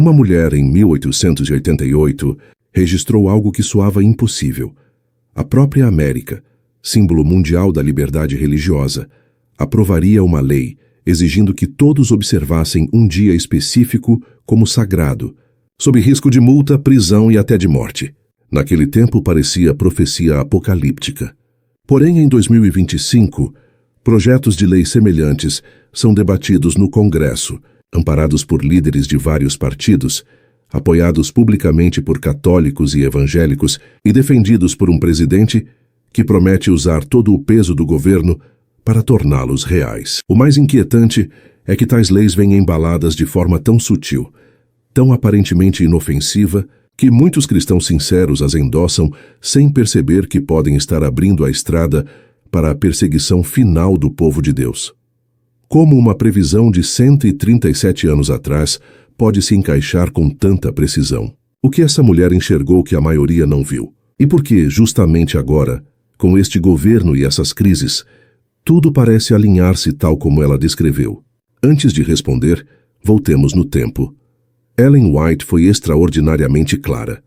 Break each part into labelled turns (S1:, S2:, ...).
S1: Uma mulher, em 1888, registrou algo que soava impossível. A própria América, símbolo mundial da liberdade religiosa, aprovaria uma lei exigindo que todos observassem um dia específico como sagrado, sob risco de multa, prisão e até de morte. Naquele tempo parecia profecia apocalíptica. Porém, em 2025, projetos de lei semelhantes são debatidos no Congresso, amparados por líderes de vários partidos, apoiados publicamente por católicos e evangélicos e defendidos por um presidente que promete usar todo o peso do governo para torná-los reais. O mais inquietante é que tais leis vêm embaladas de forma tão sutil, tão aparentemente inofensiva, que muitos cristãos sinceros as endossam sem perceber que podem estar abrindo a estrada para a perseguição final do povo de Deus. Como uma previsão de 137 anos atrás pode se encaixar com tanta precisão? O que essa mulher enxergou que a maioria não viu? E por que, justamente agora, com este governo e essas crises, tudo parece alinhar-se tal como ela descreveu? Antes de responder, voltemos no tempo. Ellen White foi extraordinariamente clara.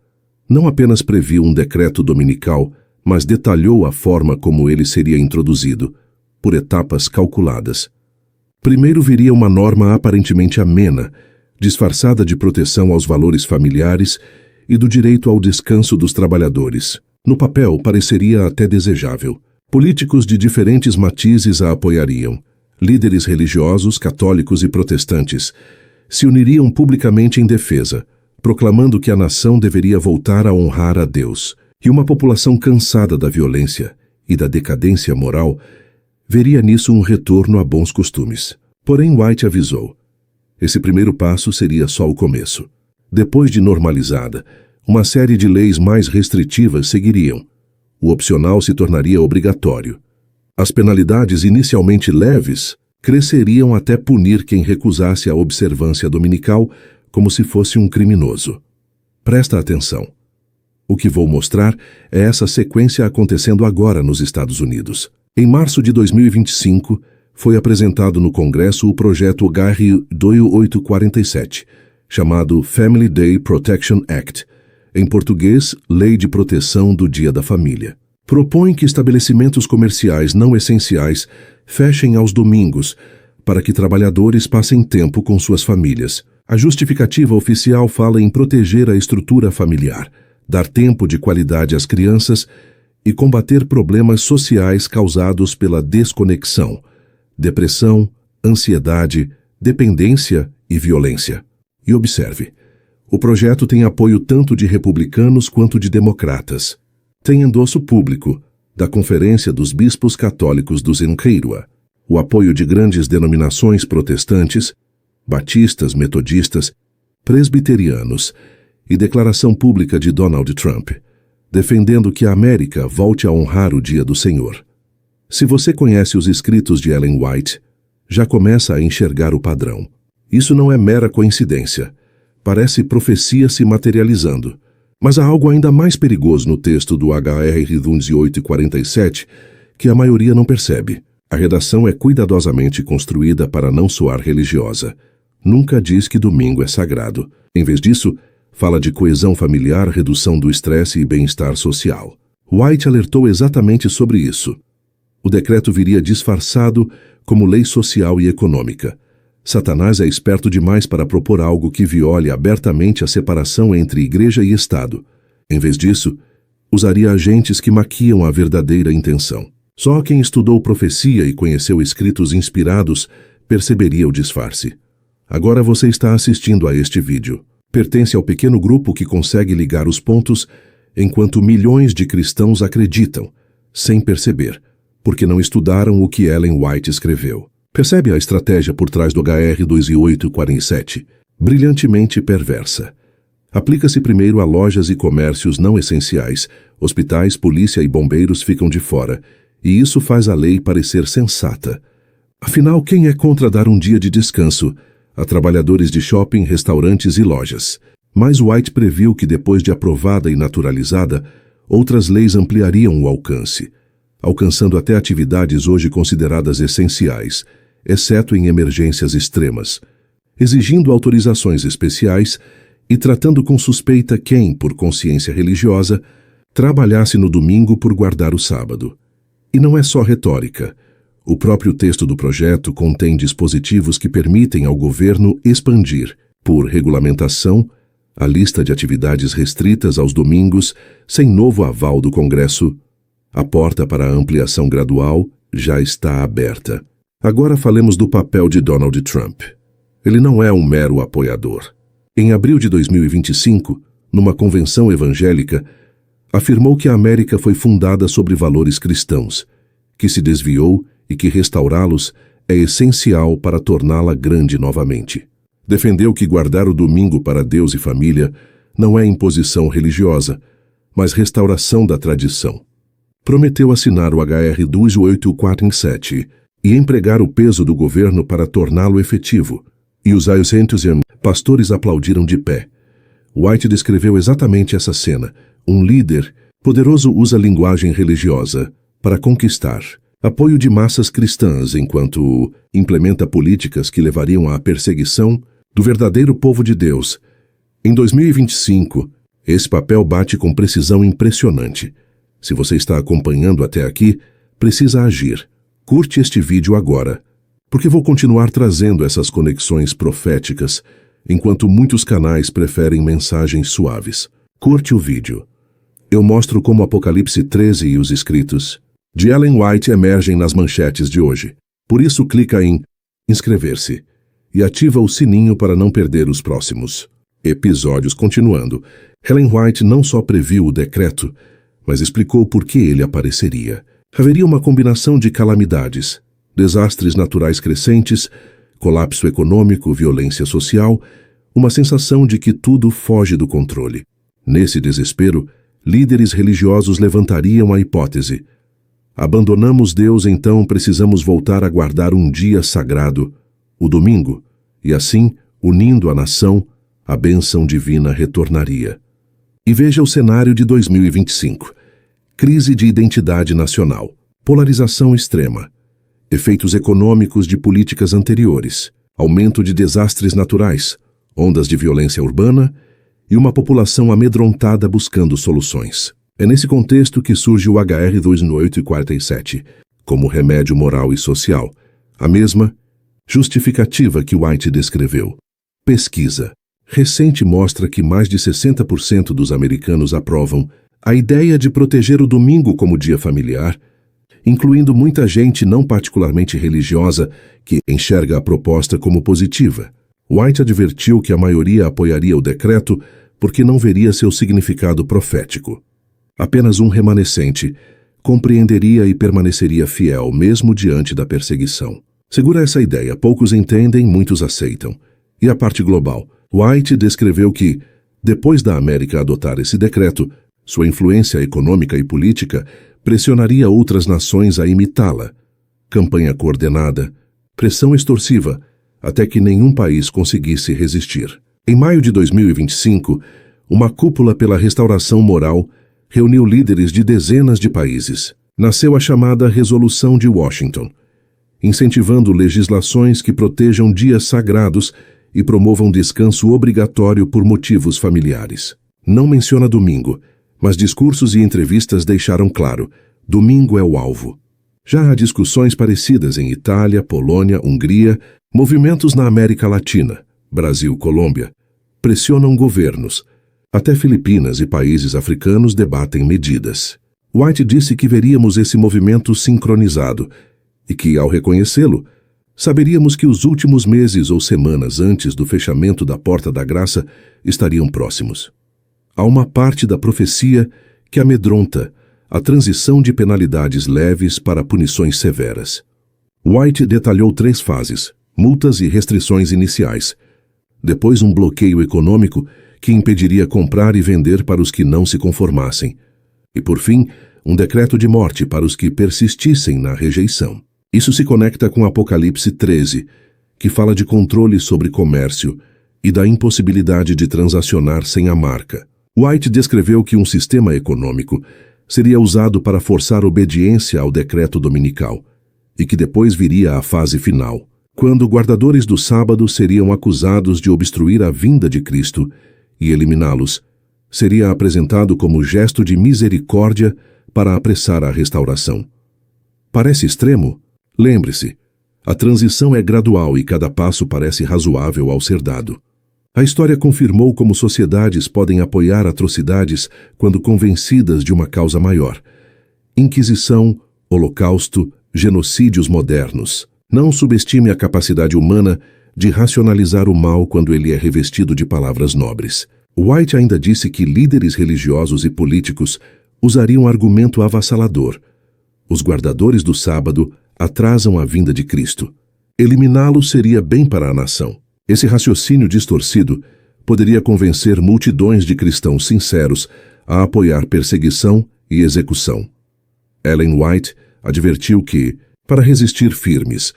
S1: Não apenas previu um decreto dominical, mas detalhou a forma como ele seria introduzido, por etapas calculadas. Primeiro viria uma norma aparentemente amena, disfarçada de proteção aos valores familiares e do direito ao descanso dos trabalhadores. No papel, pareceria até desejável. Políticos de diferentes matizes a apoiariam. Líderes religiosos, católicos e protestantes se uniriam publicamente em defesa, proclamando que a nação deveria voltar a honrar a Deus. E uma população cansada da violência e da decadência moral veria nisso um retorno a bons costumes. Porém, White avisou. Esse primeiro passo seria só o começo. Depois de normalizada, uma série de leis mais restritivas seguiriam. O opcional se tornaria obrigatório. As penalidades inicialmente leves cresceriam até punir quem recusasse a observância dominical como se fosse um criminoso. Presta atenção. O que vou mostrar é essa sequência acontecendo agora nos Estados Unidos. Em março de 2025, foi apresentado no Congresso o projeto HR 2847, chamado Family Day Protection Act, em português, Lei de Proteção do Dia da Família. Propõe que estabelecimentos comerciais não essenciais fechem aos domingos para que trabalhadores passem tempo com suas famílias. A justificativa oficial fala em proteger a estrutura familiar, dar tempo de qualidade às crianças e combater problemas sociais causados pela desconexão, depressão, ansiedade, dependência e violência. E observe, o projeto tem apoio tanto de republicanos quanto de democratas. Tem endosso público da Conferência dos Bispos Católicos do Zenqueirua, o apoio de grandes denominações protestantes, batistas, metodistas, presbiterianos e declaração pública de Donald Trump, defendendo que a América volte a honrar o Dia do Senhor. Se você conhece os escritos de Ellen White, já começa a enxergar o padrão. Isso não é mera coincidência. Parece profecia se materializando. Mas há algo ainda mais perigoso no texto do HR 2847 que a maioria não percebe. A redação é cuidadosamente construída para não soar religiosa. Nunca diz que domingo é sagrado. Em vez disso, fala de coesão familiar, redução do estresse e bem-estar social. White alertou exatamente sobre isso. O decreto viria disfarçado como lei social e econômica. Satanás é esperto demais para propor algo que viole abertamente a separação entre igreja e Estado. Em vez disso, usaria agentes que maquiam a verdadeira intenção. Só quem estudou profecia e conheceu escritos inspirados perceberia o disfarce. Agora você está assistindo a este vídeo. Pertence ao pequeno grupo que consegue ligar os pontos, enquanto milhões de cristãos acreditam, sem perceber, porque não estudaram o que Ellen White escreveu. Percebe a estratégia por trás do HR 2847? Brilhantemente perversa. Aplica-se primeiro a lojas e comércios não essenciais, hospitais, polícia e bombeiros ficam de fora, e isso faz a lei parecer sensata. Afinal, quem é contra dar um dia de descanso a trabalhadores de shopping, restaurantes e lojas? Mas White previu que depois de aprovada e naturalizada, outras leis ampliariam o alcance, alcançando até atividades hoje consideradas essenciais, exceto em emergências extremas, exigindo autorizações especiais e tratando com suspeita quem, por consciência religiosa, trabalhasse no domingo por guardar o sábado. E não é só retórica. O próprio texto do projeto contém dispositivos que permitem ao governo expandir, por regulamentação, a lista de atividades restritas aos domingos sem novo aval do Congresso. A porta para a ampliação gradual já está aberta. Agora falemos do papel de Donald Trump. Ele não é um mero apoiador. Em abril de 2025, numa convenção evangélica, afirmou que a América foi fundada sobre valores cristãos, que se desviou e que restaurá-los é essencial para torná-la grande novamente. Defendeu que guardar o domingo para Deus e família não é imposição religiosa, mas restauração da tradição. Prometeu assinar o HR 2847 e empregar o peso do governo para torná-lo efetivo. E os pastores aplaudiram de pé. White descreveu exatamente essa cena. Um líder poderoso usa linguagem religiosa para conquistar apoio de massas cristãs enquanto implementa políticas que levariam à perseguição do verdadeiro povo de Deus. Em 2025, esse papel bate com precisão impressionante. Se você está acompanhando até aqui, precisa agir. Curte este vídeo agora, porque vou continuar trazendo essas conexões proféticas, enquanto muitos canais preferem mensagens suaves. Curte o vídeo. Eu mostro como Apocalipse 13 e os escritos de Ellen White emergem nas manchetes de hoje. Por isso clica em inscrever-se e ativa o sininho para não perder os próximos episódios. Continuando, Ellen White não só previu o decreto, mas explicou por que ele apareceria. Haveria uma combinação de calamidades, desastres naturais crescentes, colapso econômico, violência social, uma sensação de que tudo foge do controle. Nesse desespero, líderes religiosos levantariam a hipótese: abandonamos Deus, então precisamos voltar a guardar um dia sagrado, o domingo, e assim, unindo a nação, a bênção divina retornaria. E veja o cenário de 2025. Crise de identidade nacional, polarização extrema, efeitos econômicos de políticas anteriores, aumento de desastres naturais, ondas de violência urbana e uma população amedrontada buscando soluções. É nesse contexto que surge o HR 2847, como remédio moral e social, a mesma justificativa que White descreveu. Pesquisa recente mostra que mais de 60% dos americanos aprovam a ideia de proteger o domingo como dia familiar, incluindo muita gente não particularmente religiosa que enxerga a proposta como positiva. White advertiu que a maioria apoiaria o decreto porque não veria seu significado profético. Apenas um remanescente compreenderia e permaneceria fiel mesmo diante da perseguição. Segura essa ideia, poucos entendem, muitos aceitam. E a parte global? White descreveu que, depois da América adotar esse decreto, sua influência econômica e política pressionaria outras nações a imitá-la. Campanha coordenada, pressão extorsiva, até que nenhum país conseguisse resistir. Em maio de 2025, uma cúpula pela restauração moral reuniu líderes de dezenas de países. Nasceu a chamada Resolução de Washington, incentivando legislações que protejam dias sagrados e promovam descanso obrigatório por motivos familiares. Não menciona domingo, mas discursos e entrevistas deixaram claro: domingo é o alvo. Já há discussões parecidas em Itália, Polônia, Hungria, movimentos na América Latina, Brasil, Colômbia, pressionam governos. Até Filipinas e países africanos debatem medidas. White disse que veríamos esse movimento sincronizado e que, ao reconhecê-lo, saberíamos que os últimos meses ou semanas antes do fechamento da Porta da Graça estariam próximos. Há uma parte da profecia que amedronta a transição de penalidades leves para punições severas. White detalhou 3 fases: multas e restrições iniciais, depois um bloqueio econômico que impediria comprar e vender para os que não se conformassem, e, por fim, um decreto de morte para os que persistissem na rejeição. Isso se conecta com Apocalipse 13, que fala de controle sobre comércio e da impossibilidade de transacionar sem a marca. White descreveu que um sistema econômico seria usado para forçar obediência ao decreto dominical e que depois viria a fase final, quando guardadores do sábado seriam acusados de obstruir a vinda de Cristo e eliminá-los seria apresentado como gesto de misericórdia para apressar a restauração. Parece extremo? Lembre-se, a transição é gradual e cada passo parece razoável ao ser dado. A história confirmou como sociedades podem apoiar atrocidades quando convencidas de uma causa maior. Inquisição, Holocausto, genocídios modernos. Não subestime a capacidade humana de racionalizar o mal quando ele é revestido de palavras nobres. White ainda disse que líderes religiosos e políticos usariam argumento avassalador. Os guardadores do sábado atrasam a vinda de Cristo. Eliminá-lo seria bem para a nação. Esse raciocínio distorcido poderia convencer multidões de cristãos sinceros a apoiar perseguição e execução. Ellen White advertiu que, para resistir firmes,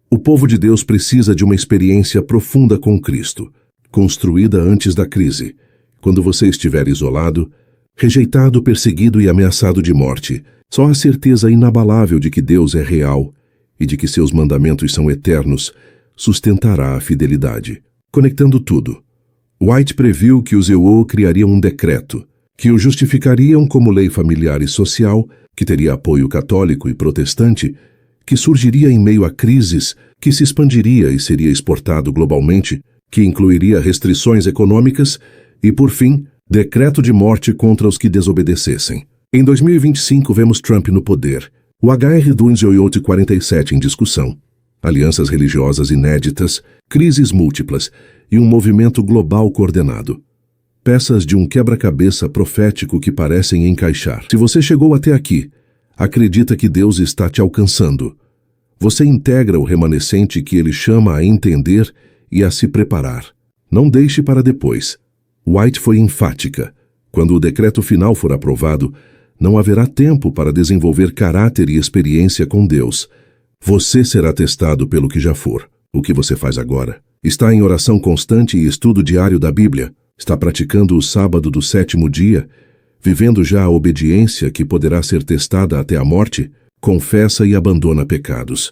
S1: o povo de Deus precisa de uma experiência profunda com Cristo, construída antes da crise, quando você estiver isolado, rejeitado, perseguido e ameaçado de morte. Só a certeza inabalável de que Deus é real e de que seus mandamentos são eternos sustentará a fidelidade. Conectando tudo, White previu que os EO criariam um decreto, que o justificariam como lei familiar e social, que teria apoio católico e protestante, que surgiria em meio a crises, que se expandiria e seria exportado globalmente, que incluiria restrições econômicas e, por fim, decreto de morte contra os que desobedecessem. Em 2025 vemos Trump no poder, o HR 1247 em discussão, alianças religiosas inéditas, crises múltiplas e um movimento global coordenado. Peças de um quebra-cabeça profético que parecem encaixar. Se você chegou até aqui, acredita que Deus está te alcançando. Você integra o remanescente que ele chama a entender e a se preparar. Não deixe para depois. White foi enfática. Quando o decreto final for aprovado, não haverá tempo para desenvolver caráter e experiência com Deus. Você será testado pelo que já for. O que você faz agora? Está em oração constante e estudo diário da Bíblia? Está praticando o sábado do 7º dia? Vivendo já a obediência que poderá ser testada até a morte? Confessa e abandona pecados.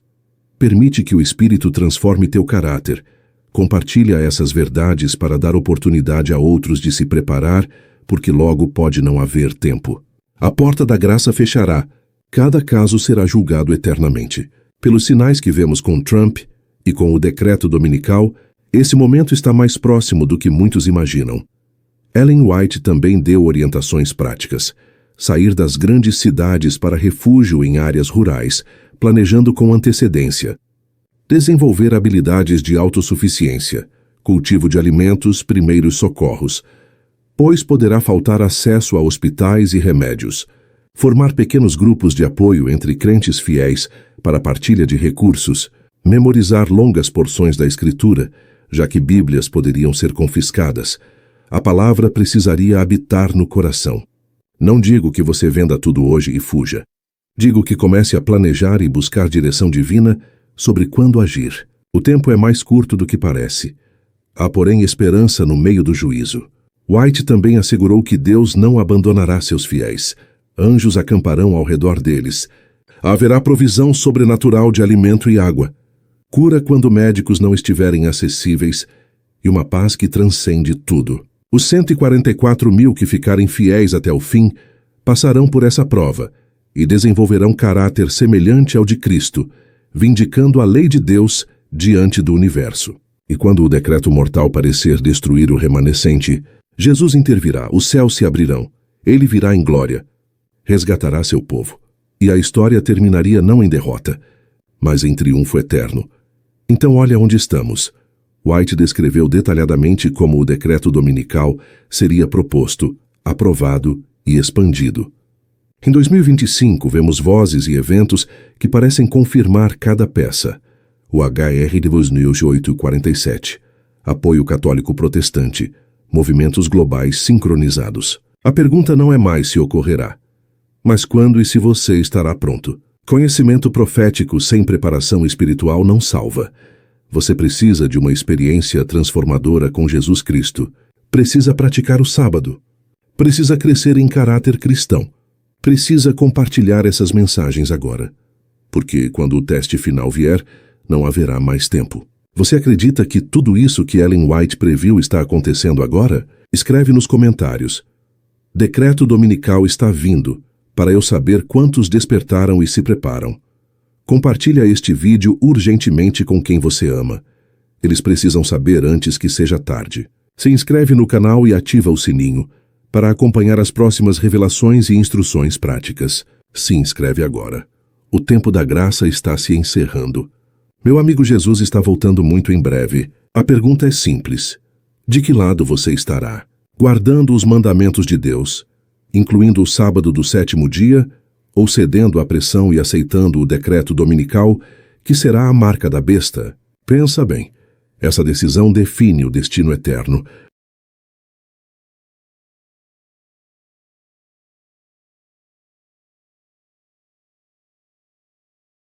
S1: Permite que o Espírito transforme teu caráter. Compartilha essas verdades para dar oportunidade a outros de se preparar, porque logo pode não haver tempo. A porta da graça fechará. Cada caso será julgado eternamente. Pelos sinais que vemos com Trump e com o decreto dominical, esse momento está mais próximo do que muitos imaginam. Ellen White também deu orientações práticas. Sair das grandes cidades para refúgio em áreas rurais, planejando com antecedência. Desenvolver habilidades de autossuficiência, cultivo de alimentos, primeiros socorros, pois poderá faltar acesso a hospitais e remédios. Formar pequenos grupos de apoio entre crentes fiéis para partilha de recursos, memorizar longas porções da Escritura, já que Bíblias poderiam ser confiscadas. A palavra precisaria habitar no coração. Não digo que você venda tudo hoje e fuja. Digo que comece a planejar e buscar direção divina sobre quando agir. O tempo é mais curto do que parece. Há, porém, esperança no meio do juízo. White também assegurou que Deus não abandonará seus fiéis. Anjos acamparão ao redor deles. Haverá provisão sobrenatural de alimento e água. Cura quando médicos não estiverem acessíveis e uma paz que transcende tudo. Os 144 mil que ficarem fiéis até o fim passarão por essa prova e desenvolverão caráter semelhante ao de Cristo, vindicando a lei de Deus diante do universo. E quando o decreto mortal parecer destruir o remanescente, Jesus intervirá, os céus se abrirão, ele virá em glória, resgatará seu povo, e a história terminaria não em derrota, mas em triunfo eterno. Então olha onde estamos. White descreveu detalhadamente como o decreto dominical seria proposto, aprovado e expandido. Em 2025, vemos vozes e eventos que parecem confirmar cada peça. O HR 1247, apoio católico protestante, movimentos globais sincronizados. A pergunta não é mais se ocorrerá, mas quando e se você estará pronto. Conhecimento profético sem preparação espiritual não salva. Você precisa de uma experiência transformadora com Jesus Cristo. Precisa praticar o sábado. Precisa crescer em caráter cristão. Precisa compartilhar essas mensagens agora. Porque quando o teste final vier, não haverá mais tempo. Você acredita que tudo isso que Ellen White previu está acontecendo agora? Escreve nos comentários: decreto dominical está vindo, para eu saber quantos despertaram e se preparam. Compartilha este vídeo urgentemente com quem você ama. Eles precisam saber antes que seja tarde. Se inscreve no canal e ativa o sininho para acompanhar as próximas revelações e instruções práticas. Se inscreve agora. O tempo da graça está se encerrando. Meu amigo Jesus está voltando muito em breve. A pergunta é simples: de que lado você estará? Guardando os mandamentos de Deus, incluindo o sábado do 7º dia, ou cedendo à pressão e aceitando o decreto dominical, que será a marca da besta? Pensa bem. Essa decisão define o destino eterno,